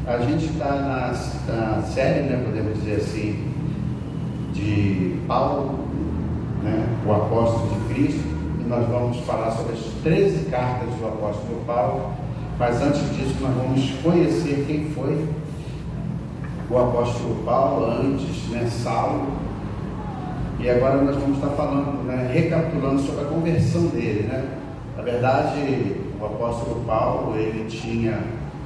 A gente está na série, né, podemos dizer assim, de Paulo, né, o apóstolo de Cristo, e nós vamos falar sobre as 13 cartas do apóstolo Paulo, mas antes disso nós vamos conhecer quem foi o apóstolo Paulo, antes, né, Saulo, e agora nós vamos estar falando, né, recapitulando sobre a conversão dele, né. Na verdade, o apóstolo Paulo, ele tinha,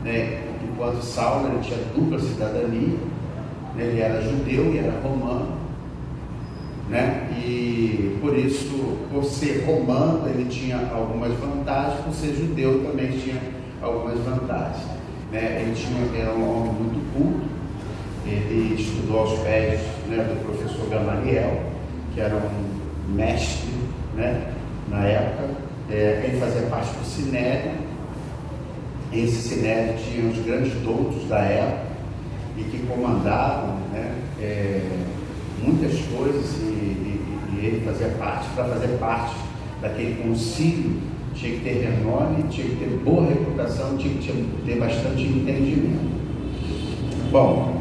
né, enquanto Saulo, ele tinha dupla cidadania, né, ele era judeu e era romano, né, e por isso, por ser romano, ele tinha algumas vantagens, por ser judeu também tinha algumas vantagens, né. Ele era um homem muito culto, ele estudou aos pés, né, do professor Gamaliel, que era um mestre, né, na época. Ele fazia parte do Sinédrio. Esse Sinédrio tinha os grandes doutos da época e que comandavam, né, muitas coisas, e ele fazia parte. Para fazer parte daquele concílio tinha que ter renome, tinha que ter boa reputação, tinha que ter bastante entendimento. Bom,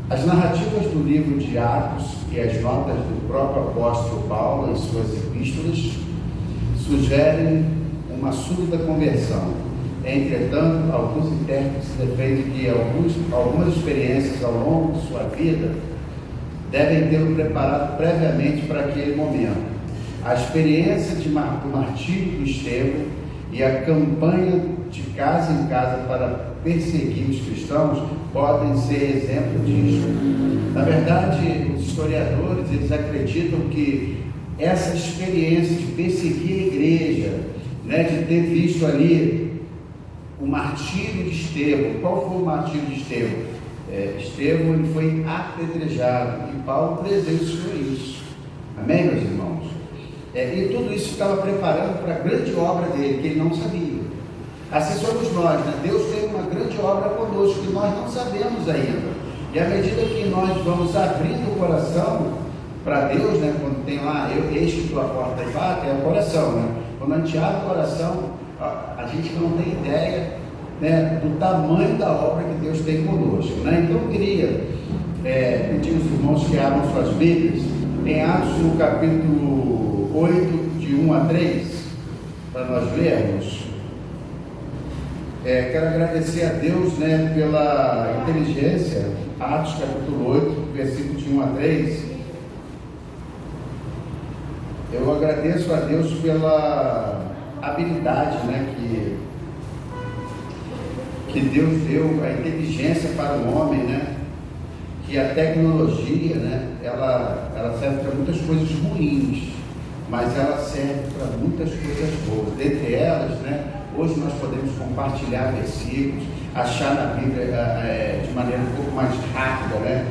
as narrativas do livro de Atos e as notas do próprio apóstolo Paulo em suas epístolas sugerem uma súbita conversão. Entretanto, alguns intérpretes defendem que algumas experiências ao longo de sua vida devem tê-lo preparado previamente para aquele momento. A experiência do martírio do Estevão e a campanha de casa em casa para perseguir os cristãos podem ser exemplo disso. Na verdade, os historiadores, eles acreditam que essa experiência de perseguir a igreja, né, de ter visto ali o martírio de Estevão. Qual foi o martírio de Estevão? Estevão, ele foi apedrejado, e Paulo presenciou isso. Amém, meus irmãos? E tudo isso estava preparando para a grande obra dele, que ele não sabia. Assim somos nós, né? Deus tem uma grande obra conosco que nós não sabemos ainda. E à medida que nós vamos abrindo o coração para Deus, né? Quando tem lá, eis que tua porta e bate, é o coração, né? Quando a gente abre o coração, a gente não tem ideia, né, do tamanho da obra que Deus tem conosco, né? Então eu queria pedir aos irmãos que abram suas Bíblias em Atos, no capítulo 8, de 1 a 3, para nós lermos. Quero agradecer a Deus, né, pela inteligência. Atos capítulo 8, versículo de 1 a 3. Eu agradeço a Deus pela habilidade, né, que Deus deu, a inteligência para o homem, né, que a tecnologia, né, ela serve para muitas coisas ruins, mas ela serve para muitas coisas boas. Dentre elas, né, hoje nós podemos compartilhar versículos, achar na Bíblia de maneira um pouco mais rápida, né,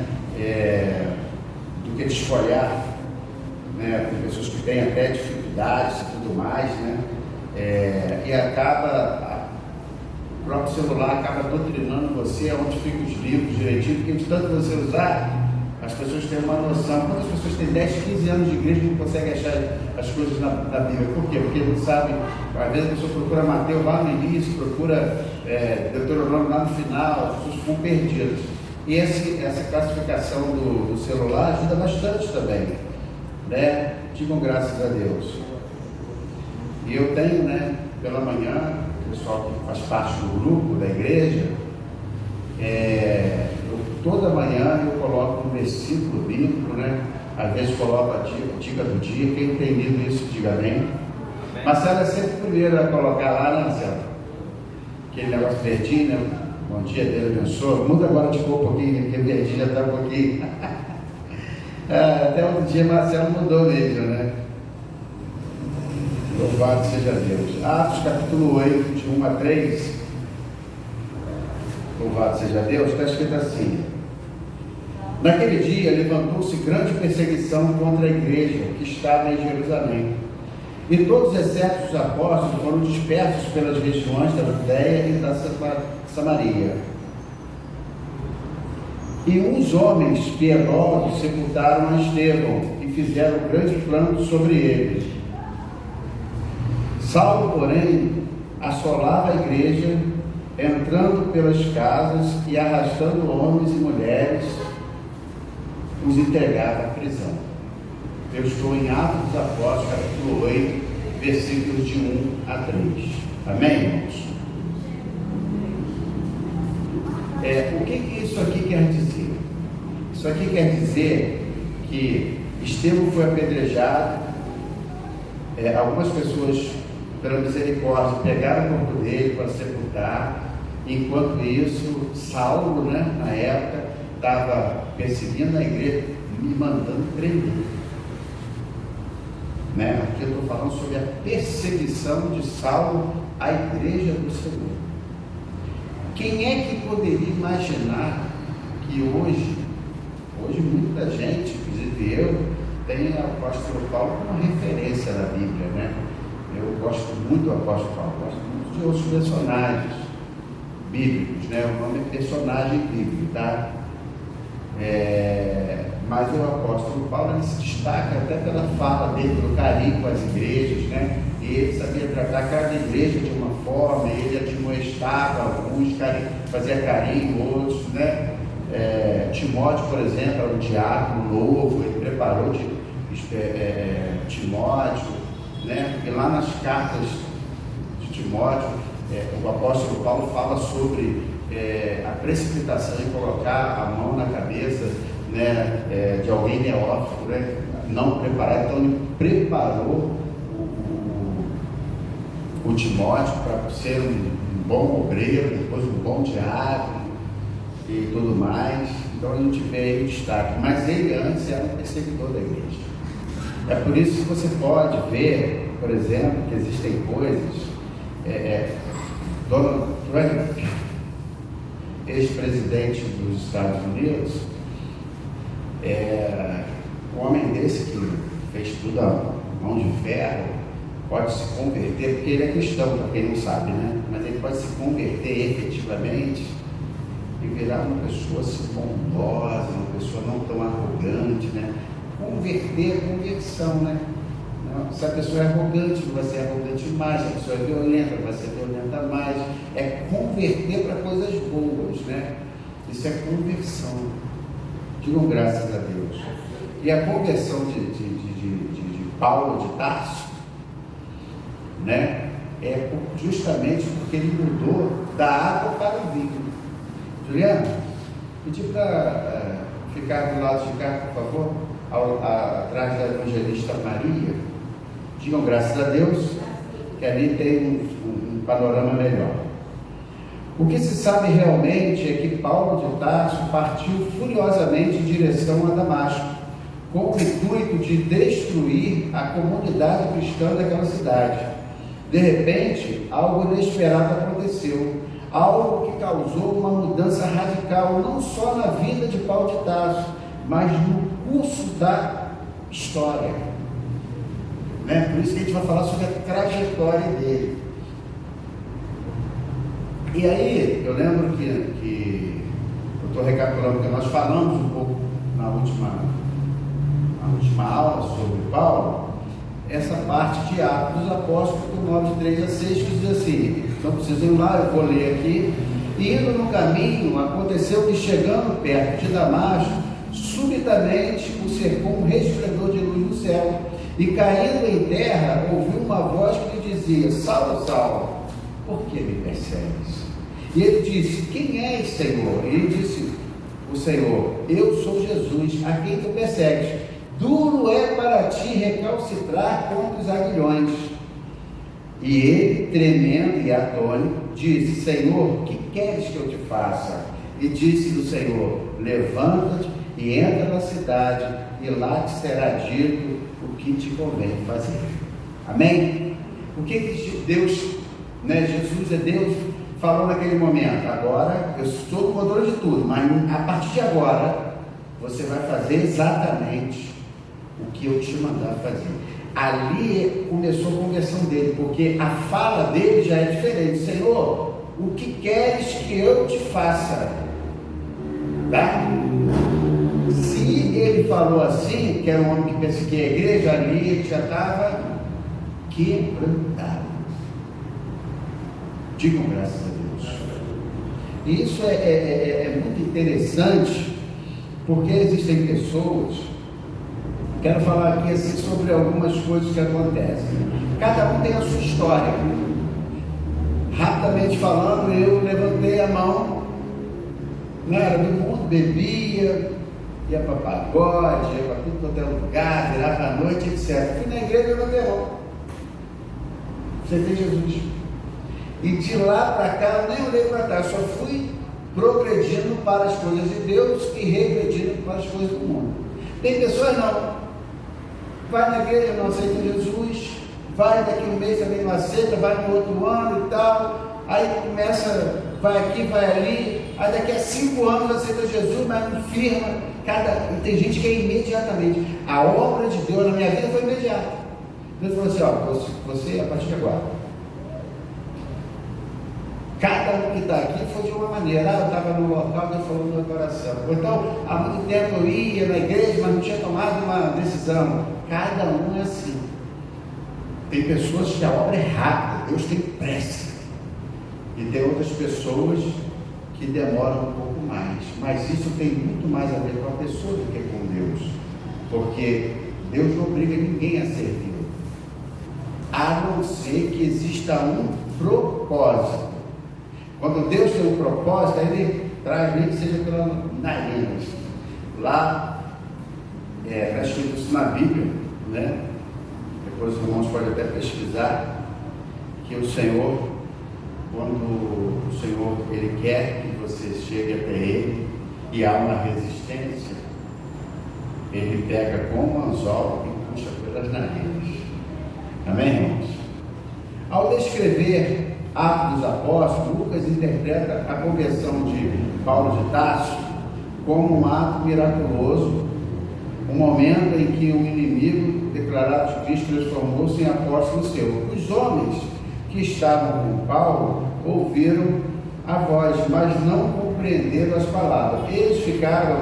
do que desfolhar, né, com pessoas que têm até dificuldades e tudo mais, né, e o próprio celular acaba doutrinando você aonde ficam os livros direitinho, porque de tanto você usar, as pessoas têm uma noção. Quantas pessoas têm 10, 15 anos de igreja e não conseguem achar as coisas na Bíblia? Por quê? Porque não sabem. Às vezes a pessoa procura Mateus lá no início, procura Deuteronômio lá no final, as pessoas ficam perdidas. E essa classificação do celular ajuda bastante também, né? Digam graças a Deus. E eu tenho, né, pela manhã, o pessoal que faz parte do grupo da igreja, toda manhã eu coloco um versículo bíblico, né? Às vezes coloco a dica do dia. Quem tem lido isso, diga amém. Marcelo é sempre o primeiro a colocar lá, né, Marcelo? Aquele negócio verdinho, né? Bom dia, Deus abençoe. Muda agora de cor um pouquinho, porque verdinho já está um pouquinho. Até outro dia Marcelo mudou mesmo, né? Louvado seja Deus. Atos capítulo 8, de 1 a 3. Louvado seja Deus. Está escrito assim: naquele dia levantou-se grande perseguição contra a igreja que estava em Jerusalém, e todos, exceto os apóstolos, foram dispersos pelas regiões da Judéia e da Samaria. E uns homens piedosos sepultaram a Estevão e fizeram grande plano sobre ele. Saulo, porém, assolava a igreja entrando pelas casas e arrastando homens e mulheres, os entregava à prisão. Eu estou em Atos dos Apóstolos, capítulo 8, versículos de 1 a 3. Amém, irmãos? O que isso aqui quer dizer? Isso aqui quer dizer que Estevão foi apedrejado, algumas pessoas, pela misericórdia, pegaram o corpo dele para sepultar. Enquanto isso, Saulo, na época, estava perseguindo a igreja, me mandando prender. Aqui eu estou falando sobre a perseguição de Saulo à igreja do Senhor. Quem é que poderia imaginar que hoje muita gente, inclusive eu, tem o apóstolo Paulo como referência da Bíblia, Eu gosto muito do apóstolo Paulo, gosto muito de outros personagens bíblicos, O nome é personagem bíblico, tá? Mas o apóstolo Paulo, ele se destaca até pela fala dele, pelo carinho com as igrejas, E ele sabia tratar cada igreja de uma forma, ele admoestava alguns, fazia carinho, outros, Timóteo, por exemplo, era um diácono novo, ele preparou Timóteo, E lá nas cartas de Timóteo, o apóstolo Paulo fala sobre a precipitação em colocar a mão na cabeça, de alguém neófito, não preparado. Então ele preparou o Timóteo para ser um bom obreiro, depois um bom diácono e tudo mais. Então a gente vê aí o destaque, mas ele antes era um perseguidor da igreja. É por isso que você pode ver, por exemplo, que existem coisas. Donald Trump, ex-presidente dos Estados Unidos, um homem desse que fez tudo a mão de ferro, pode se converter, porque ele é cristão, para quem não sabe, Mas ele pode se converter efetivamente e virar uma pessoa assim, bondosa, uma pessoa não tão arrogante, Converter a conversão, Se a pessoa é arrogante, vai ser arrogante mais. Se a pessoa é violenta, vai ser violenta mais. É converter para coisas boas, Isso é conversão. Digam graças a Deus. E a conversão de Paulo de Tarso, é justamente porque ele mudou da água para o vinho. Juliana, pedi para ficar do lado de cá, por favor, atrás da evangelista Maria. Digam graças a Deus, que ali tem um panorama melhor. O que se sabe realmente é que Paulo de Tarso partiu furiosamente em direção a Damasco, com o intuito de destruir a comunidade cristã daquela cidade. De repente, algo inesperado aconteceu, algo que causou uma mudança radical, não só na vida de Paulo de Tarso, mas no curso da história. Por isso que a gente vai falar sobre a trajetória dele. E aí, eu lembro que eu estou recapitulando, porque nós falamos um pouco na última aula sobre Paulo, essa parte de Atos dos Apóstolos, do 9, de 3 a 6, que diz assim, não precisa ir lá, eu vou ler aqui. E indo no caminho, aconteceu que chegando perto de Damasco, subitamente o cercou um resplendor de luz no céu, e caindo em terra, ouviu uma voz que lhe dizia: Saulo, Saulo, por que me persegues? E ele disse: quem és, Senhor? E ele disse: o Senhor: eu sou Jesus, a quem tu persegues. Duro é para ti recalcitrar contra os aguilhões. E ele, tremendo e atônito, disse: Senhor, que queres que eu te faça? E disse-lhe o Senhor: levanta-te e entra na cidade, e lá te será dito o que te convém fazer. Amém? O que Deus, Jesus é Deus, falou naquele momento: agora eu estou no controle de tudo, mas a partir de agora você vai fazer exatamente o que eu te mandar fazer. Ali começou a conversão dele, porque a fala dele já é diferente. Senhor, o que queres que eu te faça? Tá? Se ele falou assim, que era um homem que perseguia a igreja, ali ele já estava quebrantado. Digam graças a Deus. E isso é muito interessante, porque existem pessoas, quero falar aqui assim sobre algumas coisas que acontecem. Cada um tem a sua história. Rapidamente falando, eu levantei a mão, não era do mundo, bebia, ia para pagode, ia para tudo quanto é lugar, virava à noite, etc. Fui na igreja e levantei a mão. Aceitei Jesus. E de lá para cá, eu nem olhei para trás, só fui progredindo para as coisas de Deus e regredindo para as coisas do mundo. Tem pessoas não. Vai na igreja, não aceita Jesus, vai daqui um mês também não aceita, vai no outro ano e tal, aí começa, vai aqui, vai ali, aí daqui a 5 anos aceita Jesus, mas não firma. Tem gente que é imediatamente. A obra de Deus na minha vida foi imediata. Deus falou assim, ó, você a partir de agora. Cada um que está aqui foi de uma maneira. Eu estava no local, Deus falou no meu coração. Então, há muito tempo eu ia na igreja, mas não tinha tomado uma decisão. Cada um é assim. Tem pessoas que a obra é rápida, Deus tem pressa. E tem outras pessoas que demoram um pouco mais. Mas isso tem muito mais a ver com a pessoa do que com Deus. Porque Deus não obriga ninguém a servir. A não ser que exista um propósito. Quando Deus tem um propósito, Ele traz, nem que seja pela nariz. Lá, está escrito isso na Bíblia, né? Depois os irmãos podem até pesquisar, que o Senhor, quando o Senhor Ele quer que você chegue até Ele, e há uma resistência, Ele pega com um anzol e puxa pelas narinas. Amém, irmãos? Ao descrever Atos dos Apóstolos, Lucas interpreta a conversão de Paulo de Tarso como um ato miraculoso, um momento em que um inimigo declarado de Cristo transformou-se em apóstolo seu. Os homens que estavam com Paulo ouviram a voz, mas não compreenderam as palavras. Eles ficaram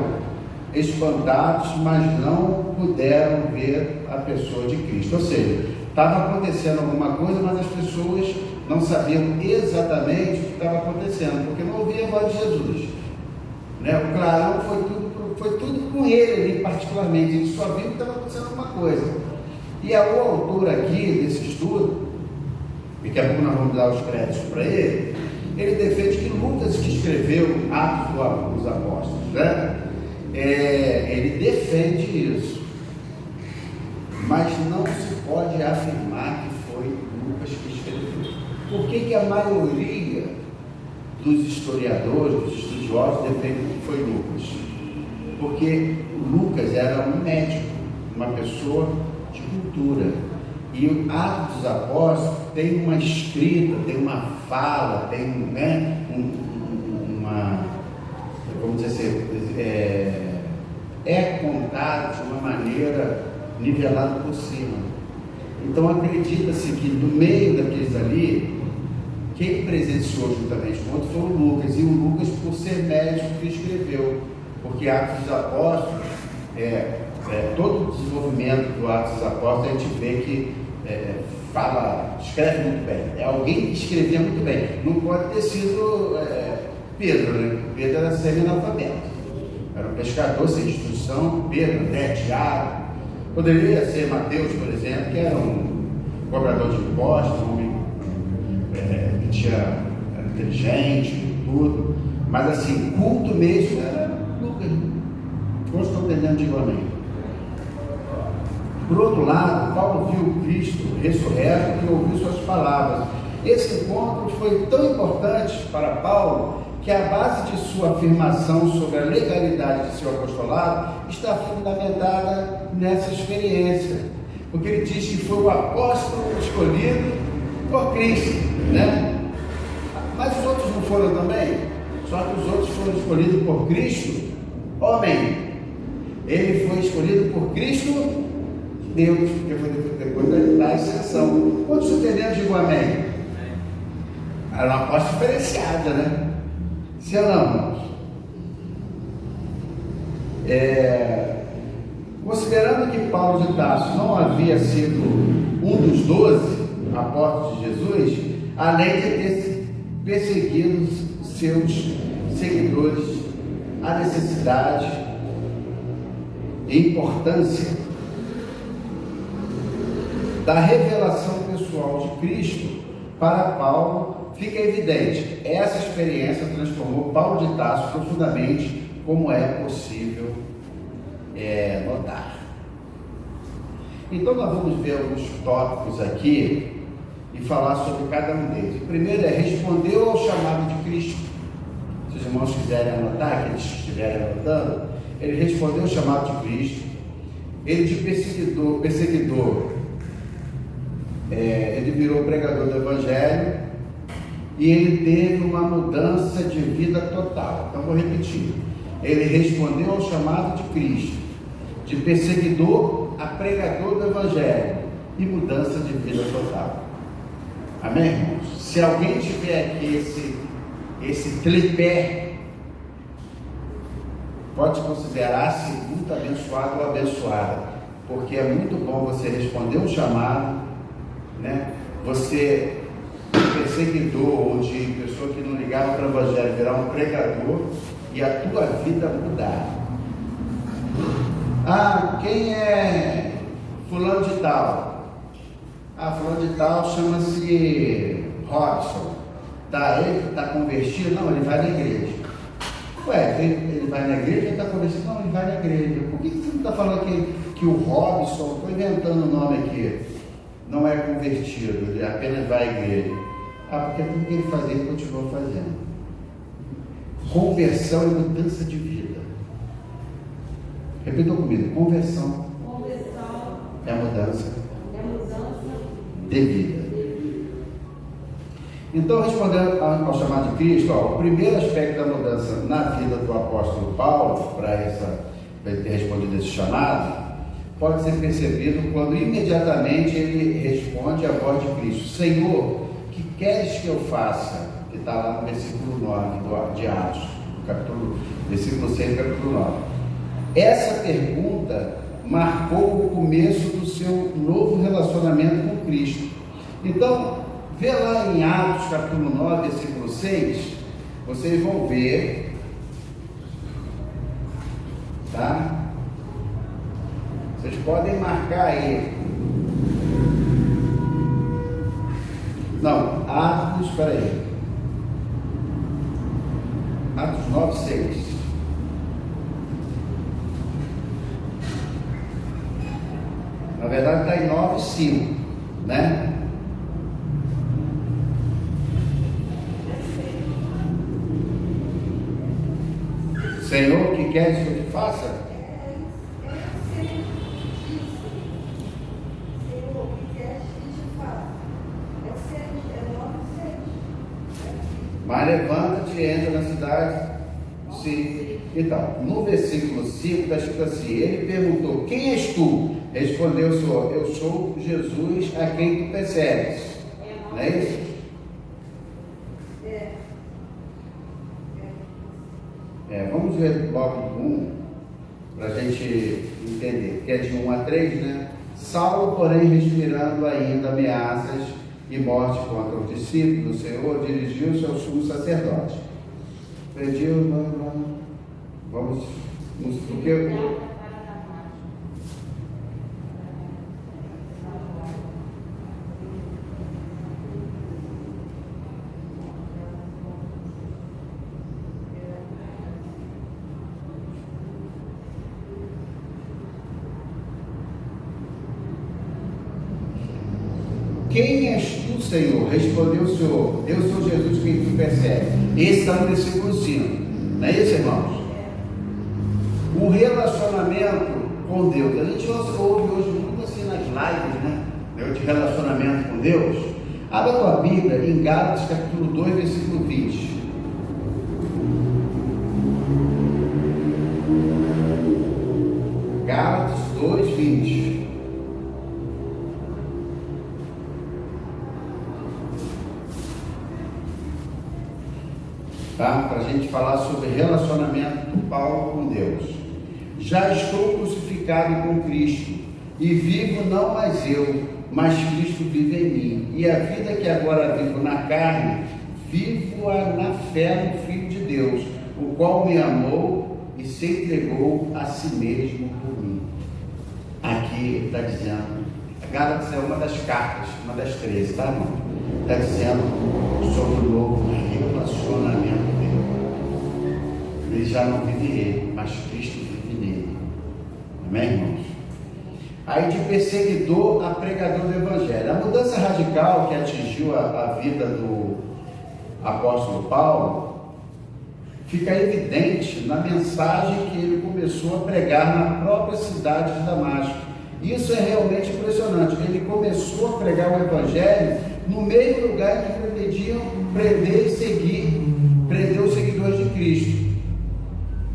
espantados, mas não puderam ver a pessoa de Cristo. Ou seja, estava acontecendo alguma coisa, mas as pessoas não sabiam exatamente o que estava acontecendo, porque não ouviam a voz de Jesus, né? O clarão foi tudo com ele ali particularmente, ele só viu que estava acontecendo alguma coisa. E o autor aqui desse estudo, daqui a pouco nós vamos dar os créditos para ele defende que Lucas, que escreveu Atos dos Apóstolos, né? Ele defende isso, mas não se pode afirmar que foi Lucas que escreveu. Por que a maioria dos historiadores, dos estudiosos, defende que foi Lucas? Porque Lucas era um médico, uma pessoa de cultura. E o Atos dos Apóstolos tem uma escrita, tem uma fala, tem, né, uma, vamos dizer assim, é contado de uma maneira nivelada por cima. Então acredita-se que no meio daqueles ali, quem presenciou juntamente com o outro foi o Lucas, e o Lucas, por ser médico, que escreveu, porque Atos dos Apóstolos, todo o desenvolvimento do Atos dos Apóstolos, a gente vê que escreve muito bem, é alguém que escrevia muito bem. Não pode ter sido Pedro, né? Pedro era semi-analfabeto, era um pescador sem instrução. Pedro, Tiago, poderia ser Mateus, por exemplo, que era um cobrador de impostos, um homem que era inteligente, tudo, mas assim, culto mesmo era Lucas. Todos estão entendendo de igualmente. Por outro lado, Paulo viu Cristo ressurreto e ouviu suas palavras. Esse encontro foi tão importante para Paulo que a base de sua afirmação sobre a legalidade de seu apostolado está fundamentada nessa experiência, porque ele diz que foi o apóstolo escolhido por Cristo, né? Mas os outros não foram também? Só que os outros foram escolhidos por Cristo, homem. Ele foi escolhido por Cristo, Deus, porque foi depois da ascensão. Quantos entendemos, digo amém? Era uma aposta diferenciada, né? Se ou não, irmãos? Considerando que Paulo de Tarso não havia sido um dos 12 apóstolos de Jesus, além de ter perseguido seus seguidores a necessidade e importância da revelação pessoal de Cristo. Para Paulo, fica evidente, essa experiência transformou Paulo de Tarso profundamente, como é possível notar. Então nós vamos ver alguns tópicos aqui e falar sobre cada um deles. O primeiro é: respondeu ao chamado de Cristo. Se os irmãos quiserem anotar, que eles estiverem anotando, ele respondeu ao chamado de Cristo. Ele de perseguidor, ele virou pregador do Evangelho, e ele teve uma mudança de vida total. Então vou repetir: ele respondeu ao chamado de Cristo, de perseguidor a pregador do Evangelho, e mudança de vida total. Amém, irmãos? Se alguém tiver aqui esse tripé, pode considerar-se muito abençoado ou abençoada, porque é muito bom você responder um chamado, né? Você, perseguidor ou de pessoa que não ligava para o Evangelho, virar um pregador e a tua vida mudar. Ah, quem é fulano de tal? Ah, fulano de tal chama-se Robson. Tá, ele está convertido? Não, ele vai na igreja. Ué, ele vai na igreja e está convertido? Não, ele vai na igreja. Por que você não está falando que o Robson, estou inventando o nome aqui, não é convertido, ele apenas vai à igreja? Ah, porque tudo que ele fazia, ele continua fazendo. Conversão e mudança de vida. Repitam comigo: conversão é a mudança de vida. Então, respondendo ao chamado de Cristo, o primeiro aspecto da mudança na vida do apóstolo Paulo, para ele ter respondido esse chamado, pode ser percebido quando imediatamente ele responde à voz de Cristo: Senhor, que queres que eu faça? Que está lá no versículo 9 de Atos, versículo 6, capítulo 9. Essa pergunta marcou o começo do seu novo relacionamento com Cristo. Então, vê lá em Atos, capítulo 9, versículo 6, vocês vão ver, tá? Vocês podem marcar aí. Não, Atos, espera aí. Atos 9, 6. Na verdade está em 9, 5, né? Senhor, que queres que eu te faça? Mas levanta-te e entra na cidade. Sim. Então, no versículo 5 está escrito assim: ele perguntou: quem és tu? Respondeu o Senhor: eu sou Jesus a quem tu persegues. Não é isso? Vamos ver logo 1, para a gente entender, que é de 1 a 3, né? Saulo, porém, respirando ainda ameaças e morte contra os discípulos do Senhor, dirigiu-se ao sumo sacerdote. Pediu, vamos, porque quem és tu, Senhor? Respondeu o Senhor: eu sou Jesus quem tu persegue. Esse está no versículo 5. Não é isso, irmãos? O relacionamento com Deus. A gente ouve hoje muito assim nas lives, né? De relacionamento com Deus. Abra a tua Bíblia em Gálatas capítulo 2, versículo 20. Gálatas 2, 20. Tá? Para a gente falar sobre relacionamento do Paulo com Deus. Já estou crucificado com Cristo, e vivo não mais eu, mas Cristo vive em mim. E a vida que agora vivo na carne, vivo-a na fé no Filho de Deus, o qual me amou e se entregou a si mesmo por mim. Aqui ele está dizendo, Gálatas é uma das cartas, uma das 13, tá, irmão? Está dizendo sobre o novo relacionamento dele. Ele já não vive ele, mas Cristo vive nele. Amém, irmãos? Aí de perseguidor a pregador do Evangelho. A mudança radical que atingiu a vida do apóstolo Paulo fica evidente na mensagem que ele começou a pregar na própria cidade de Damasco. Isso é realmente impressionante. Ele começou a pregar o Evangelho no mesmo lugar em que pretendiam prender os seguidores de Cristo.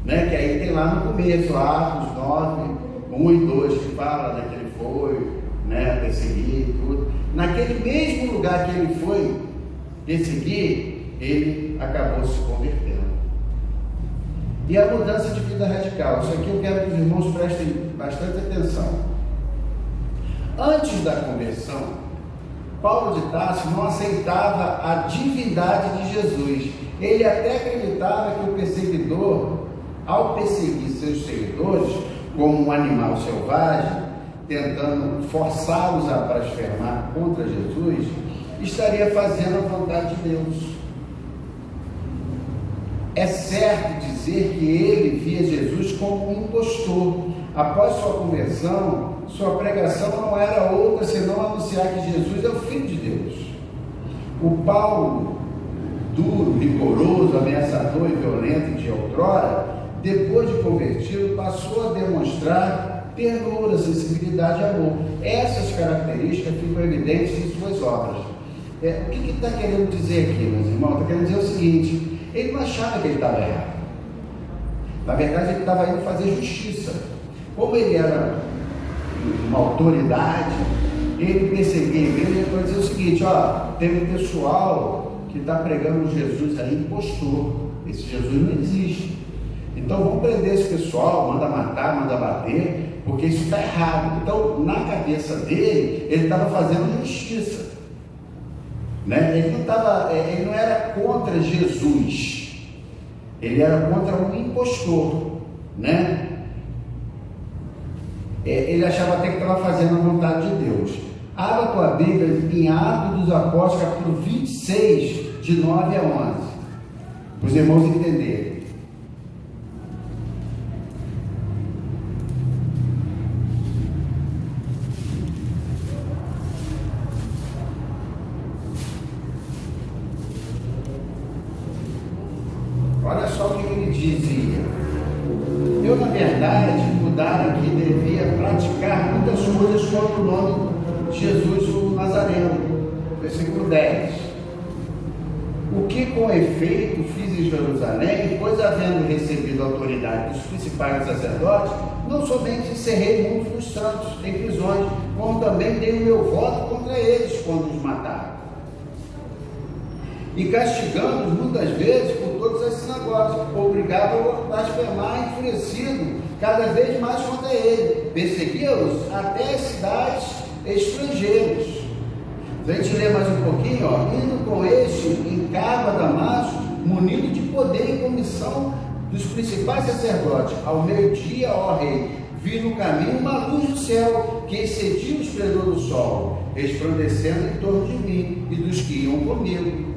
Né? Que aí tem lá no começo, Atos 9, 1 e 2, que fala, né, que ele foi, né, perseguir e tudo. Naquele mesmo lugar que ele foi perseguir, ele acabou se convertendo. E a mudança de vida radical, isso aqui eu quero que os irmãos prestem bastante atenção. Antes da conversão, Paulo de Tarso não aceitava a divindade de Jesus. Ele até acreditava que o perseguidor, ao perseguir seus seguidores, como um animal selvagem, tentando forçá-los a blasfemar contra Jesus, estaria fazendo a vontade de Deus. É certo dizer que ele via Jesus como um impostor. Após sua conversão, sua pregação não era outra senão anunciar que Jesus é o Filho de Deus. O Paulo, duro, rigoroso, ameaçador e violento de outrora, depois de convertido, passou a demonstrar ternura, sensibilidade e amor. Essas características ficam evidentes em suas obras. O que está querendo dizer aqui, meus irmãos? Está querendo dizer o seguinte: ele não achava que ele estava errado. Na verdade, ele estava indo fazer justiça. Como ele era uma autoridade, ele perseguia a igreja para dizer o seguinte: tem um pessoal que está pregando Jesus aí, impostor. Esse Jesus não existe. Então vamos prender esse pessoal, manda matar, manda bater, porque isso está errado. Então, na cabeça dele, ele estava fazendo justiça. Né? Ele não era contra Jesus, ele era contra um impostor, né? Ele achava até que estava fazendo a vontade de Deus. Abra tua Bíblia em Atos dos Apóstolos, capítulo 26, de 9 a 11, para os irmãos entenderem. Olha só o que ele dizia: eu, na verdade, mudara que devia praticar muitas coisas contra o nome de Jesus o Nazareno. Versículo 10. O que com efeito fiz em Jerusalém, pois havendo recebido a autoridade dos principais sacerdotes, não somente encerrei muitos dos santos em prisões, como também dei o meu voto contra eles quando os mataram. E castigando-os muitas vezes por todas as sinagogas, obrigava-o a blasfemar, enfurecido cada vez mais contra ele. Perseguia-os até as cidades estrangeiras. A gente lê mais um pouquinho, indo com este encargo a Damasco, munido de poder e comissão dos principais sacerdotes. Ao meio-dia, ó rei, vi no caminho uma luz do céu que excedia o esplendor do sol, resplandecendo em torno de mim e dos que iam comigo.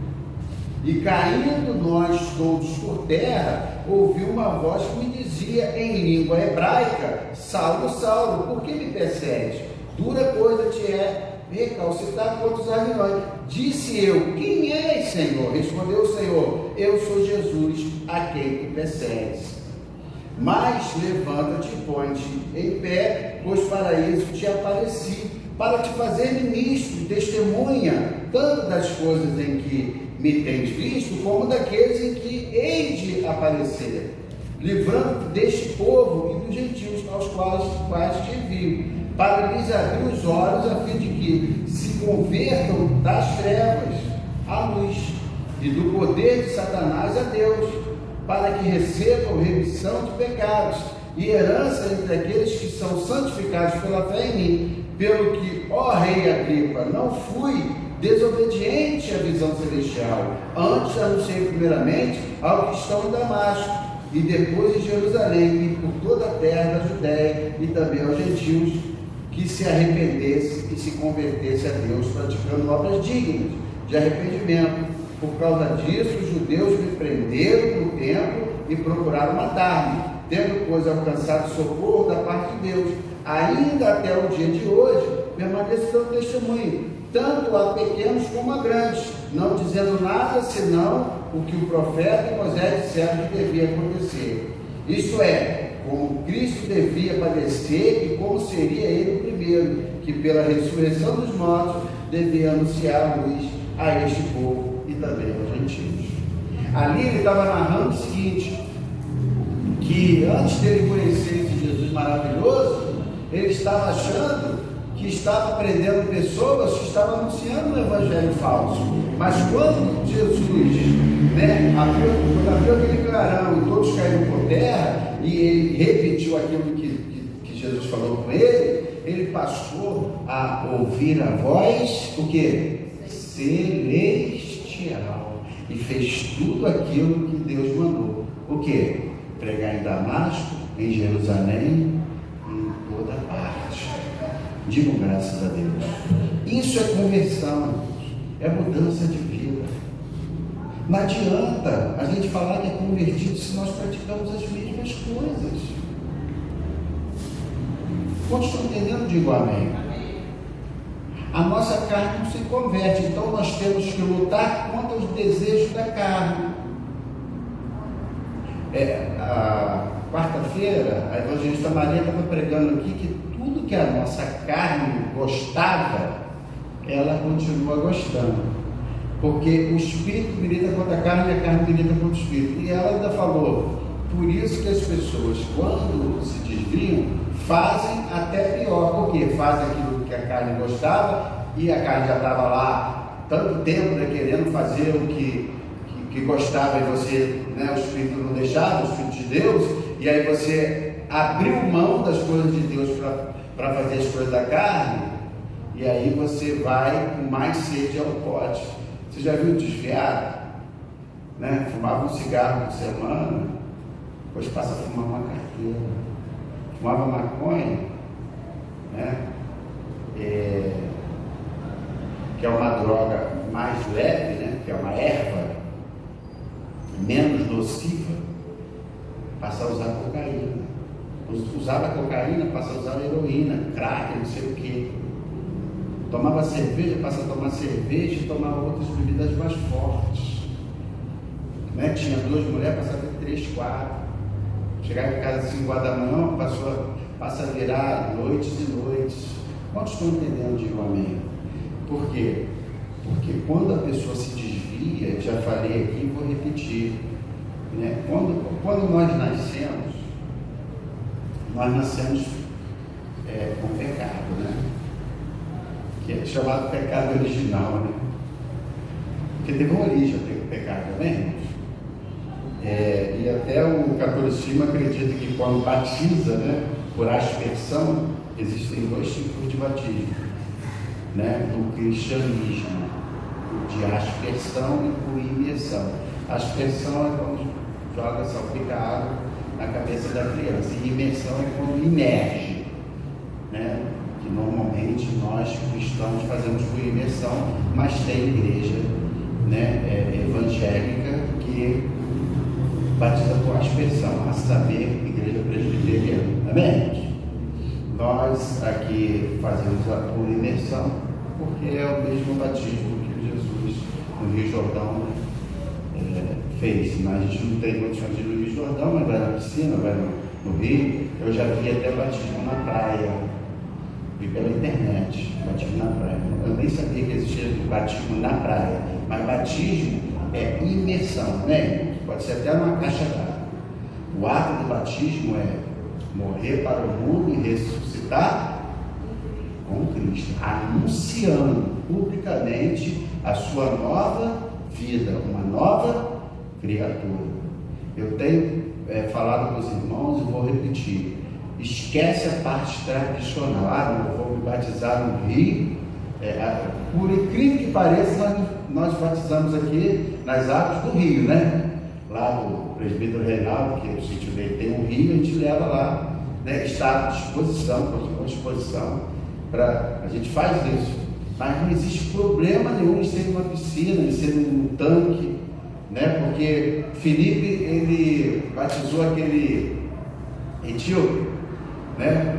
E caindo nós todos por terra, ouvi uma voz que me dizia em língua hebraica: Saulo, Saulo, por que me persegues? Dura coisa te é recalcitrar contra os aguilhões. Disse eu: quem és, Senhor? Respondeu o Senhor: eu sou Jesus, a quem tu persegues. Mas levanta-te e põe-te em pé, pois para isso te apareci, para te fazer ministro e testemunha, tanto das coisas em que me tens visto, como daqueles em que hei de aparecer, livrando deste povo e dos gentios aos quais te envio, para lhes abrir os olhos, a fim de que se convertam das trevas à luz, e do poder de Satanás a Deus, para que recebam remissão de pecados e herança entre aqueles que são santificados pela fé em mim. Pelo que, ó rei Agripa, não fui desobediente à visão celestial. Antes anunciei primeiramente ao que estão em Damasco, e depois em Jerusalém, e por toda a terra da Judéia, e também aos gentios, que se arrependesse e se convertesse a Deus, praticando obras dignas de arrependimento. Por causa disso, os judeus me prenderam no templo e procuraram matar-me, tendo, pois, alcançado socorro da parte de Deus. Ainda até o dia de hoje, permaneço dando testemunho, tanto a pequenos como a grandes, não dizendo nada senão o que o profeta e Moisés disseram que devia acontecer. Isto é, como Cristo devia padecer e como seria ele o primeiro, que pela ressurreição dos mortos devia anunciar a luz a este povo e também aos gentios. Ali ele estava narrando o seguinte, que antes dele conhecer esse Jesus maravilhoso, ele estava achando que estava prendendo pessoas, que estava anunciando um evangelho falso. Mas quando Jesus, abriu aquele clarão e todos caíram por terra, e ele repetiu aquilo que Jesus falou com ele passou a ouvir a voz, o que? Celestial. E fez tudo aquilo que Deus mandou. O que? Pregar em Damasco, em Jerusalém, em toda parte. Digam graças a Deus. Isso é conversão, é mudança de vida. Não adianta a gente falar que é convertido se nós praticamos as mesmas coisas. Quantos estão entendendo? Digo amém. A nossa carne não se converte, então nós temos que lutar contra os desejos da carne. A quarta-feira, a evangelista Maria estava pregando aqui que tudo que a nossa carne gostava, ela continua gostando. Porque o espírito milita contra a carne e a carne milita contra o espírito. E ela ainda falou, por isso que as pessoas, quando se desviam, fazem até pior. Porque fazem aquilo que a carne gostava, e a carne já estava lá tanto tempo, querendo fazer o que gostava, e você, o espírito não deixava, o espírito de Deus, e aí você abriu mão das coisas de Deus para fazer as coisas da carne, e aí você vai com mais sede ao pote. Você já viu desviado? Fumava um cigarro por semana, depois passa a fumar uma carteira. Fumava maconha, que é uma droga mais leve, que é uma erva menos nociva, passa a usar cocaína. Usava cocaína, passa a usar heroína, crack, não sei o que. Tomava cerveja, passa a tomar cerveja e tomar outras bebidas mais fortes. Tinha 2 mulheres, passa a ter 3, 4. Chegava em casa às 5 horas da manhã, passa a virar noites e noites. Quantos estão entendendo? Digo amém. Por quê? Porque quando a pessoa se desvia, já falei aqui e vou repetir, quando nós nascemos com pecado, que é chamado pecado original, porque teve uma origem o pecado, também. E até o catolicismo acredita que quando batiza, por aspersão, existem 2 tipos de batismo, no cristianismo, de aspersão e por imersão. Aspersão é quando joga, salpica água na cabeça da criança, e imersão é quando imerge, que normalmente nós cristãos fazemos por imersão, mas tem igreja evangélica que batiza por aspersão, a saber, igreja presbiteriana. Amém? Nós aqui fazemos por imersão, porque é o mesmo batismo que Jesus no Rio Jordão fez. Mas a gente não tem condições de ir no Rio Jordão, mas vai na piscina, vai no Rio. Eu já vi até batismo na praia, vi pela internet, batismo na praia. Eu nem sabia que existia batismo na praia, mas batismo é imersão, pode ser até numa caixa d'água. O ato do batismo é morrer para o mundo e ressuscitar com Cristo, anunciando publicamente a sua nova vida, uma nova criatura. Eu tenho falado com os irmãos e vou repetir: esquece a parte tradicional. Não vou me batizar no rio, Por incrível que pareça, nós batizamos aqui nas águas do rio, né? Lá do presbítero Reinaldo, que o sítio dele tem um rio, a gente leva lá, né? Está à disposição, à disposição, a gente faz isso. Mas não existe problema nenhum em ser uma piscina, em ser um tanque, né? Porque Filipe, ele batizou aquele etíope, né?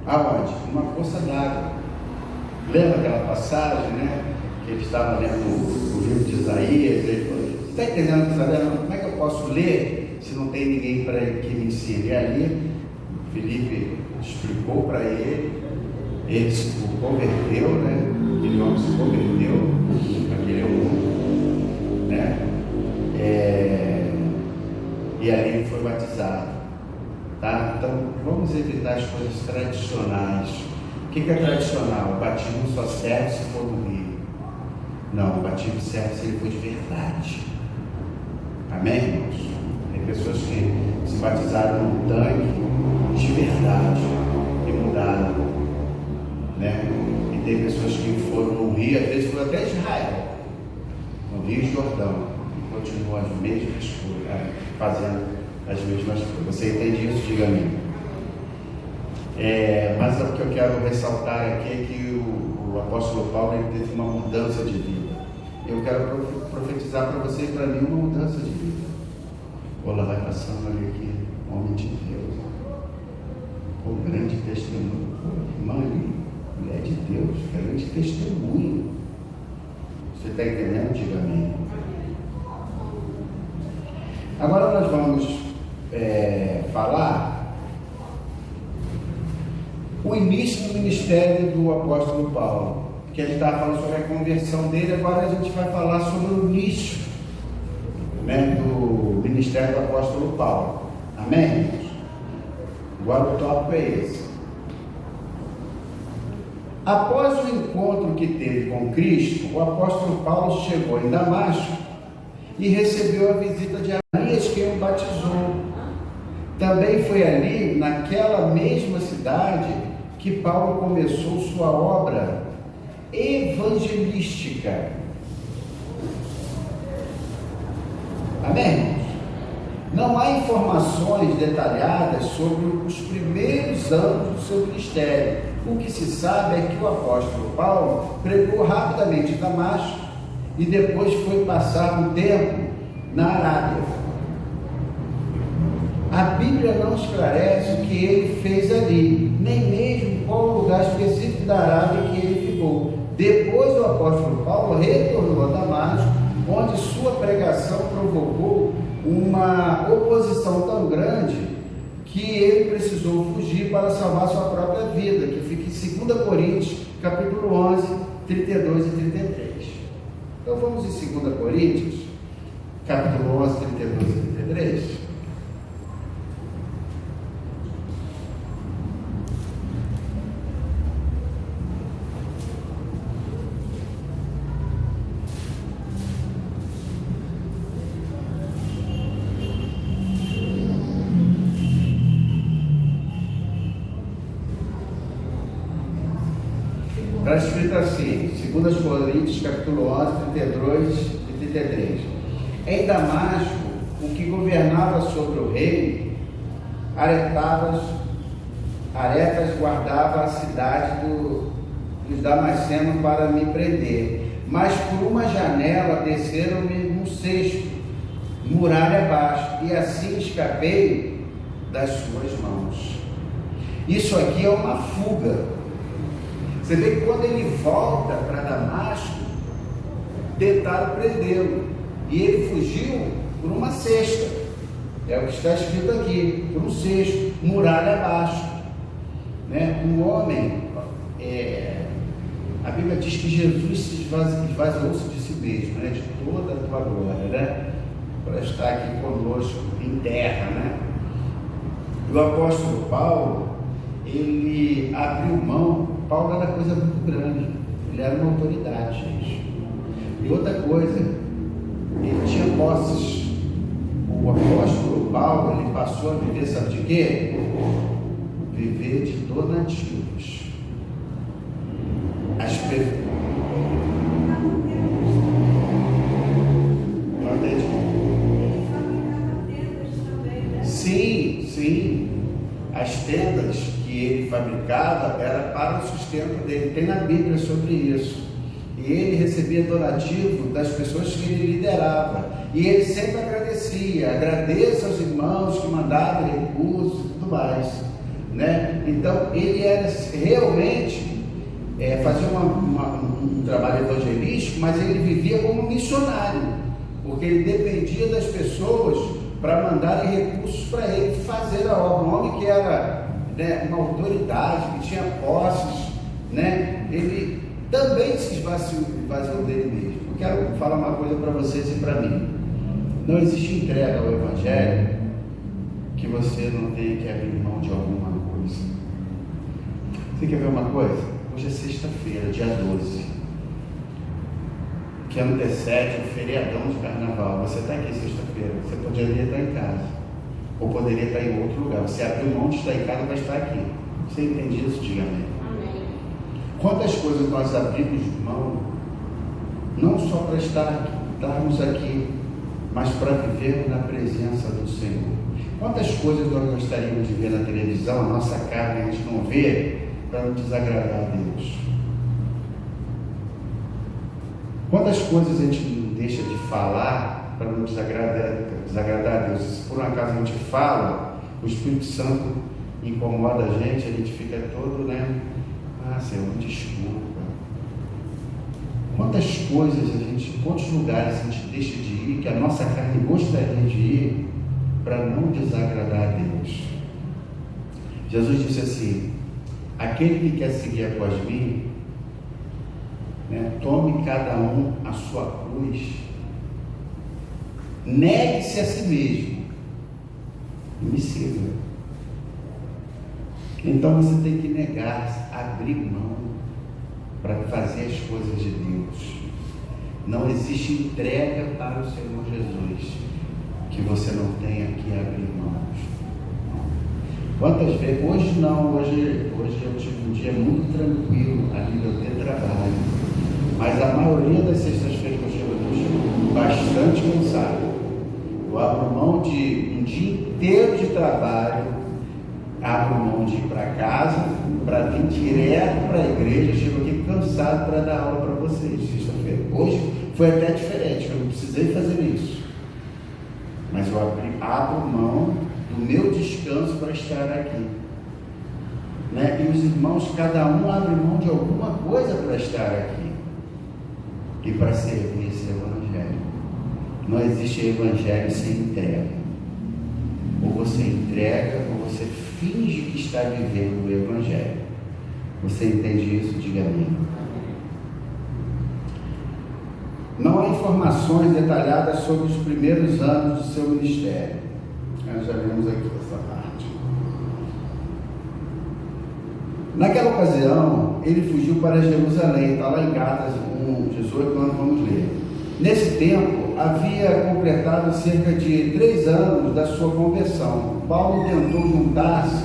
Aonde? Uma poça d'água. Lembra aquela passagem, né? Que ele estava lendo o livro de Isaías, ele falou: está entendendo, Isabel? Como é que eu posso ler se não tem ninguém que me ensine? E ali, Filipe explicou para ele, ele se converteu, né? Aquele homem se converteu, aquele mundo, né? E ali ele foi batizado. Tá? Então, vamos evitar as coisas tradicionais. O que é tradicional? O batismo só serve se for no rio. Não, o batismo serve se ele for de verdade. Amém, irmãos? Tem pessoas que se batizaram num tanque de verdade e mudaram, né? E tem pessoas que foram no rio, às vezes foram até Israel, no Rio Jordão, e continuam as mesmas coisas, fazendo as mesmas coisas. Você entende isso? Diga a mim. Mas o que eu quero ressaltar aqui é que o apóstolo Paulo, ele teve uma mudança de vida. Eu quero profetizar para você e para mim uma mudança de vida. Olá, vai passando ali aqui, homem de Deus, o grande testemunho, mãe, mulher de Deus, grande testemunho. Você está entendendo? Diga a mim. Agora nós vamos falar o início do ministério do apóstolo Paulo, que a gente estava falando sobre a conversão dele. Agora a gente vai falar sobre o início, né, do ministério do apóstolo Paulo. Amém? Agora o tópico é esse. Após o encontro que teve com Cristo, o apóstolo Paulo chegou em Damasco e recebeu a visita de Ananias, que o batizou. Também foi ali, naquela mesma cidade, que Paulo começou sua obra evangelística. Amém? Não há informações detalhadas sobre os primeiros anos do seu ministério. O que se sabe é que o apóstolo Paulo pregou rapidamente em Damasco e depois foi passar um tempo na Arábia. A Bíblia não esclarece o que ele fez ali, nem mesmo qual lugar específico da Arábia que ele ficou. Depois o apóstolo Paulo retornou a Damasco, onde sua pregação provocou uma oposição tão grande que ele precisou fugir para salvar sua própria vida, que fica em 2 Coríntios, capítulo 11, 32 e 33. Então vamos em 2 Coríntios, capítulo 11, 32 e 33. Está escrito assim, 2 Coríntios, capítulo 11, 32 e 33. Em Damasco, o que governava sobre o rei, Aretas guardava a cidade dos Damascenos para me prender. Mas por uma janela desceram-me um cesto, muralha abaixo, e assim escapei das suas mãos. Isso aqui é uma fuga. Você vê que quando ele volta para Damasco, tentaram prendê-lo, e ele fugiu por uma cesta. É o que está escrito aqui, por um cesto, muralha abaixo, né? Um homem, a Bíblia diz que Jesus se esvaziou-se de si mesmo, né? De toda a tua glória, né? Para estar aqui conosco em terra, né? E o apóstolo Paulo, ele abriu mão. Paulo era coisa muito grande, ele era uma autoridade, gente. E outra coisa, ele tinha posses. O apóstolo Paulo, ele passou a viver, sabe de quê? Viver de donativos. Não entendi. Sim, sim. As tendas que ele fabricava era para o sustento dele. Tem na Bíblia sobre isso. E ele recebia donativo das pessoas que ele liderava. E ele sempre agradecia. Agradeça aos irmãos que mandavam recursos e tudo mais, né? Então ele era realmente fazia um trabalho evangelístico, mas ele vivia como missionário, porque ele dependia das pessoas para mandarem recursos para ele fazer a obra. Um homem que era, né, uma autoridade, que tinha posses, né? Ele também se esvaziou dele mesmo. Eu quero falar uma coisa para vocês e para mim. Não existe entrega ao Evangelho que você não tenha que abrir mão de alguma coisa. Você quer ver uma coisa? Hoje é sexta-feira, dia 12, que antecede o feriadão de carnaval. Você está aqui sexta-feira, você poderia estar em casa, ou poderia estar em outro lugar. Você abriu mão de estar em casa para estar aqui. Você entende isso? Diga amém. Amém. Quantas coisas nós abrimos mão, não só para estarmos aqui, mas para viver na presença do Senhor. Quantas coisas nós gostaríamos de ver na televisão, a nossa carne a gente não vê, para não desagradar a Deus? Quantas coisas a gente não deixa de falar para não desagradar a Deus? Se por um acaso a gente fala, o Espírito Santo incomoda a gente fica todo, né? Ah, Senhor, desculpa. Quantas coisas quantos lugares a gente deixa de ir, que a nossa carne gostaria de ir, para não desagradar a Deus? Jesus disse assim: aquele que quer seguir após mim, né, tome cada um a sua cruz, negue-se a si mesmo e me siga. Então você tem que negar, abrir mão para fazer as coisas de Deus. Não existe entrega para o Senhor Jesus que você não tenha que abrir mãos. Quantas vezes? Hoje não, hoje eu tive um dia muito tranquilo a nível de trabalho, mas a maioria das sextas-feiras que eu chego bastante cansado. Eu abro mão de um dia inteiro de trabalho, abro mão de ir para casa, para vir direto para a igreja. Eu chego aqui cansado para dar aula para vocês sexta-feira. Hoje foi até diferente, eu não precisei fazer isso, mas eu abro mão do meu descanso para estar aqui, né? E os irmãos, cada um abre mão de alguma coisa para estar aqui e para servir esse evangelho. Não existe evangelho sem entrega. Ou você entrega, ou você finge que está vivendo o evangelho. Você entende isso? Diga amém. Não há informações detalhadas sobre os primeiros anos do seu ministério. Nós já vimos aqui essa parte. Naquela ocasião, ele fugiu para Jerusalém, está lá em Gálatas 1:18, nós vamos ler. Nesse tempo, havia completado cerca de 3 anos da sua conversão. Paulo tentou juntar-se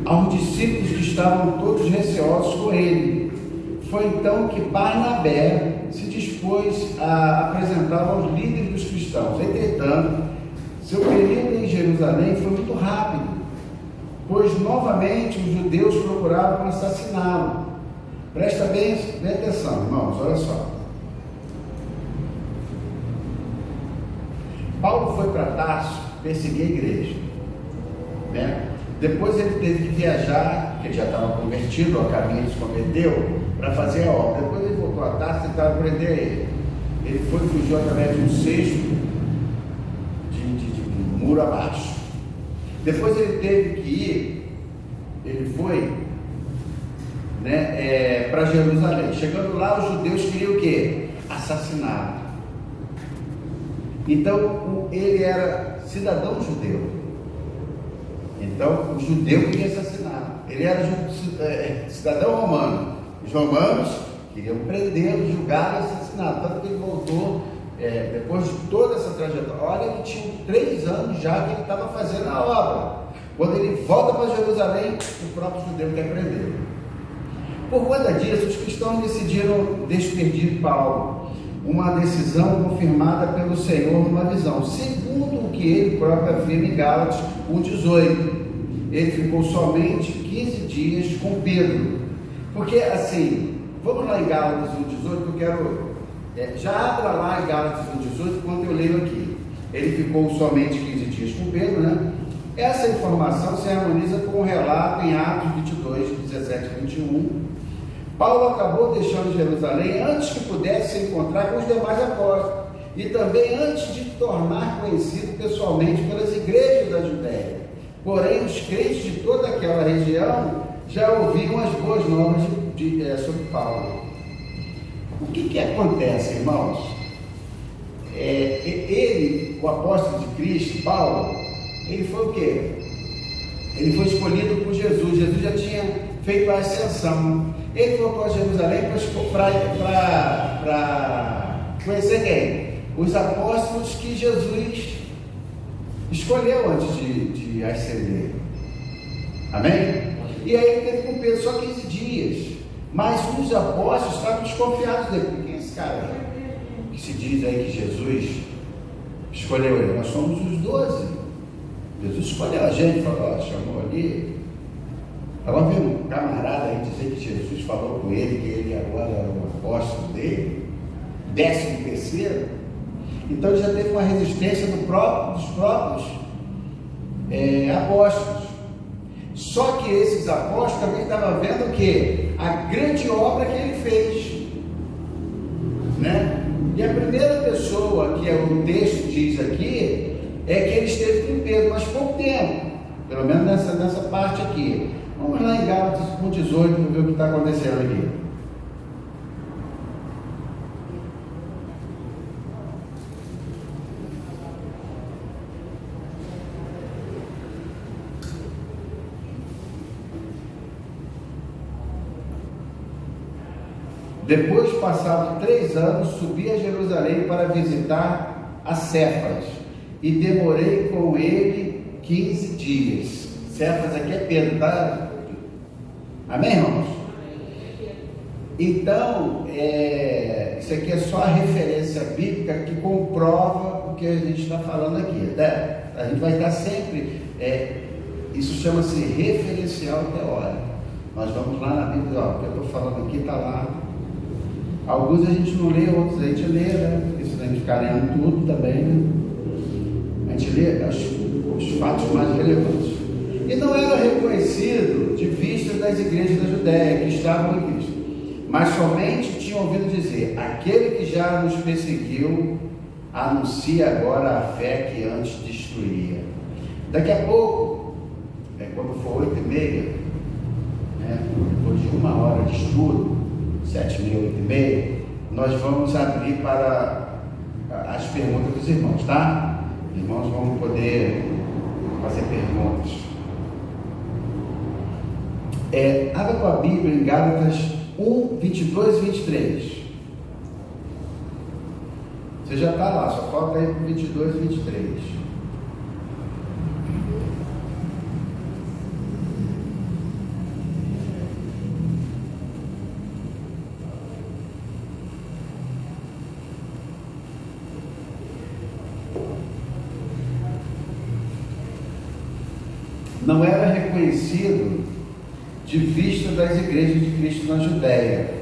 aos discípulos que estavam todos receosos com ele. Foi então que Barnabé se dispôs a apresentá-lo aos líderes dos cristãos. Entretanto, seu período em Jerusalém foi muito rápido, pois novamente os judeus procuravam assassiná-lo. Presta bem atenção, irmãos, olha só. Paulo foi para Tarso perseguir a igreja, né? Depois ele teve que viajar, porque ele já estava convertido, a caminho ele se converteu, para fazer a obra. Depois ele voltou a Tarso e tentava prender ele. Ele fugiu através de um cesto de muro abaixo. Depois ele teve que ir, ele foi, né, para Jerusalém. Chegando lá, os judeus queriam o quê? Assassiná-lo. Então ele era cidadão judeu. Então o judeu queria assassiná-lo. Ele era cidadão romano. Os romanos queriam prendê-lo, julgá-lo e assassiná-lo. Tanto que ele voltou, depois de toda essa trajetória. Olha, ele tinha 3 anos já que ele estava fazendo a obra. Quando ele volta para Jerusalém, o próprio judeu quer prendê-lo. Por conta disso, os cristãos decidiram despedir Paulo, uma decisão confirmada pelo Senhor numa visão, segundo o que ele próprio afirma em Gálatas 1,18. Ele ficou somente 15 dias com Pedro, porque assim, vamos lá em Gálatas 1,18, que eu quero, já abra lá em Gálatas 1,18, enquanto eu leio aqui. Ele ficou somente 15 dias com Pedro, né? Essa informação se harmoniza com o relato em Atos 22, 17 e 21. Paulo acabou deixando Jerusalém antes que pudesse se encontrar com os demais apóstolos e também antes de tornar conhecido pessoalmente pelas igrejas da Judéia. Porém, os crentes de toda aquela região já ouviam as boas novas sobre Paulo. O que acontece, irmãos? Ele, o apóstolo de Cristo, Paulo, ele foi o quê? Ele foi escolhido por Jesus. Jesus já tinha feito a ascensão. Ele foi para Jerusalém para conhecer quem? Os apóstolos que Jesus escolheu antes de ascender. Amém? E aí ele teve com Pedro só 15 dias. Mas os apóstolos estavam desconfiados dele. Quem é esse cara que se diz aí que Jesus escolheu ele? Nós somos os 12. Jesus escolheu a gente, falou, chamou ali. Agora vem um camarada aí dizer que Jesus falou com ele, que ele agora era o apóstolo dele, 13º. Então ele já teve uma resistência dos próprios apóstolos. Só que esses apóstolos também estavam vendo o quê? A grande obra que ele fez, né? E a primeira pessoa que o texto diz aqui é que ele esteve com Pedro, mas pouco tempo, pelo menos nessa parte aqui. Vamos lá em Gálatas 1,18 para ver o que está acontecendo aqui. Depois, passados 3 anos, subi a Jerusalém para visitar a Cefas e demorei com ele 15 dias. Cefas aqui é Pedro, tá? Amém, irmãos? Então, isso aqui é só a referência bíblica que comprova o que a gente está falando aqui, né? A gente vai estar sempre, isso chama-se referencial teórico. Nós vamos lá na Bíblia, ó, o que eu estou falando aqui está lá. Alguns a gente não lê, outros a gente lê, né? Porque senão a gente fica lendo tudo também, né? A gente lê os fatos mais relevantes. E não era reconhecido de vista das igrejas da Judéia que estavam em Cristo, mas somente tinham ouvido dizer: aquele que já nos perseguiu anuncia agora a fé que antes destruía. Daqui a pouco, quando for 8h30, né, depois de 1 hora de estudo, 7h30, 8h30, nós vamos abrir para as perguntas dos irmãos, tá? Os irmãos vão poder fazer perguntas. Abra com a Bíblia em Gálatas 1, 22 e 23. Você já está lá, só falta aí para 22 e 23. Não era reconhecido de vista das igrejas de Cristo na Judéia,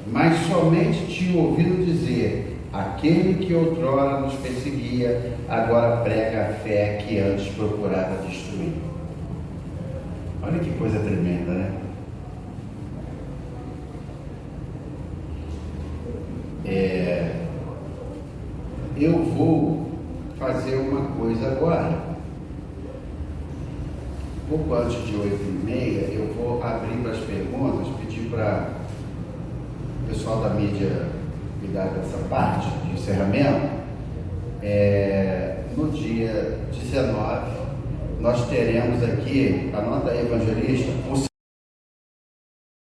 mas somente tinham ouvido dizer: aquele que outrora nos perseguia, agora prega a fé que antes procurava destruir. Olha que coisa tremenda, né? Eu vou fazer uma coisa agora. Pouco antes de 8h30, eu vou abrir para as perguntas, pedir para o pessoal da mídia cuidar dessa parte de encerramento. No dia 19, nós teremos aqui, anota aí, evangelista,